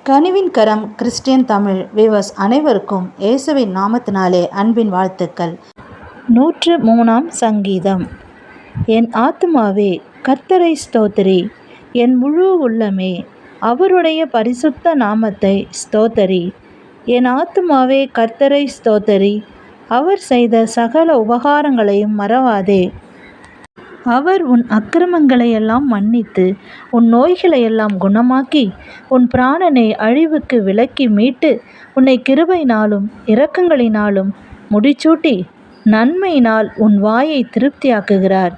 கனிவின் கரம் Christian Tamil viewers அனைவருக்கும் இயேசுவின் நாமத்தினாலே அன்பின் வாழ்த்துக்கள். 103ஆம் சங்கீதம். என் ஆத்துமாவே கர்த்தரை ஸ்தோத்திரி, என் முழு உள்ளமே அவருடைய பரிசுத்த நாமத்தை ஸ்தோத்தரி. என் ஆத்துமாவே கர்த்தரை ஸ்தோத்தரி, அவர் செய்த சகல உபகாரங்களையும் மறவாதே. அவர் உன் அக்கிரமங்களையெல்லாம் மன்னித்து உன் நோய்களையெல்லாம் குணமாக்கி உன் பிராணனை அழிவுக்கு விலக்கி மீட்டு உன்னை கிருபையினாலும் இரக்கங்களினாலும் முடிசூட்டி நன்மையினால் உன் வாயை திருப்தியாக்குகிறார்.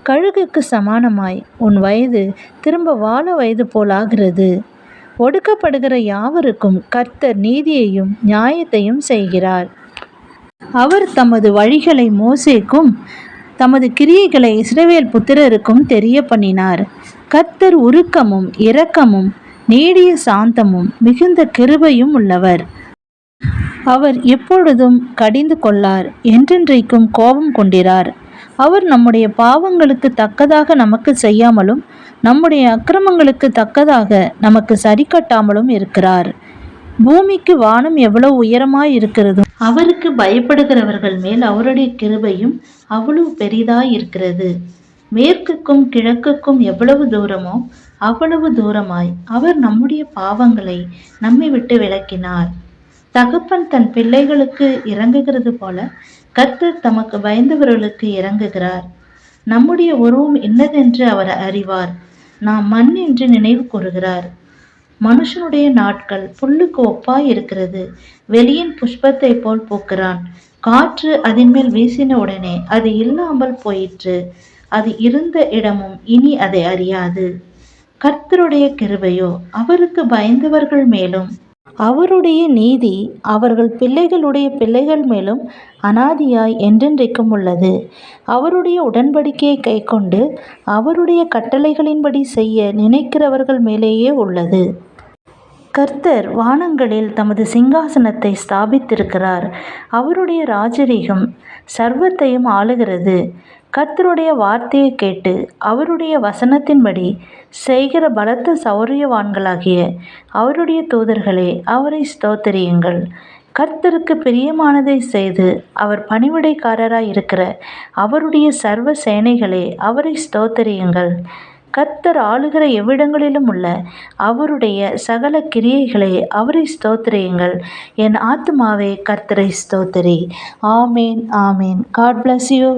கழுகுக்கு சமானமாய் உன் வயது திரும்ப வாழ வயது போலாகிறது. ஒடுக்கப்படுகிற யாவருக்கும் கர்த்தர் நீதியையும் நியாயத்தையும் செய்கிறார். அவர் தமது வழிகளை மோசேக்கும் தமது கிரியைகளை இஸ்ரவேல் புத்திரருக்கும் தெரிய பண்ணினார். கர்த்தர் உருக்கமும் இரக்கமும் நீடிய சாந்தமும் மிகுந்த கிருபையும் உள்ளவர். அவர் எப்பொழுதும் கடிந்து கொள்ளார், என்றென்றைக்கும் கோபம் கொண்டிரார். அவர் நம்முடைய பாவங்களுக்கு தக்கதாக நமக்கு செய்யாமலும் நம்முடைய அக்கிரமங்களுக்கு தக்கதாக நமக்கு சரி கட்டாமலும் இருக்கிறார். பூமிக்கு வானம் எவ்வளவு உயரமாய் இருக்கிறதோ அவருக்கு பயப்படுகிறவர்கள் மேல் அவருடைய கிருபையும் அவ்வளவு பெரிதாய் இருக்கிறது. மேற்குக்கும் கிழக்குக்கும் எவ்வளவு தூரமோ அவ்வளவு தூரமாய் அவர் நம்முடைய பாவங்களை நம்மை விட்டு விலக்கினார். தகப்பன் தன் பிள்ளைகளுக்கு இறங்குகிறது போல கர்த்தர் தமக்கு பயந்தவர்களுக்கு இறங்குகிறார். நம்முடைய உருவம் இன்னதென்று அவர் அறிவார். நாம் மண் என்று நினைவு கூறுகிறார். மனுஷனுடைய நாட்கள் புல்லுக்கு ஒப்பாய் இருக்கிறது. வெளியின் புஷ்பத்தை போல் பூக்கிறான். காற்று அதன் மேல் வீசின உடனே அது இல்லாமல் போயிற்று. அது இருந்த இடமும் இனி அதை அறியாது. கர்த்தருடைய கிருபையோ அவருக்கு பயந்தவர்கள் மேலும் அவருடைய நீதி அவர்கள் பிள்ளைகளுடைய பிள்ளைகள் மேலும் அனாதியாய் என்றென்றைக்கும் உள்ளது. அவருடைய உடன்படிக்கையை கைக்கொண்டு அவருடைய கட்டளைகளின்படி செய்ய நினைக்கிறவர்கள் மேலேயே உள்ளது. கர்த்தர் வானங்களில் தமது சிங்காசனத்தை ஸ்தாபித்திருக்கிறார். அவருடைய ராஜரீகம் சர்வத்தையும் ஆளுகிறது. கர்த்தருடைய வார்த்தையை கேட்டு அவருடைய வசனத்தின்படி செய்கிற பலத்த சௌரியவான்களாகிய அவருடைய தூதர்களே, அவரை ஸ்தோத்தரியுங்கள். கர்த்தருக்கு பிரியமானதை செய்து அவர் பணிவிடைக்காரராய் இருக்கிற அவருடைய சர்வ சேனைகளே, அவரை ஸ்தோத்தரியுங்கள். கர்த்தர் ஆளுகிற எவ்விடங்களிலும் உள்ள அவருடைய சகல கிரியைகளே, அவரை ஸ்தோத்திரியுங்கள். என் ஆத்துமாவே கர்த்தரை ஸ்தோத்திரி. ஆமேன், ஆமேன். God bless you.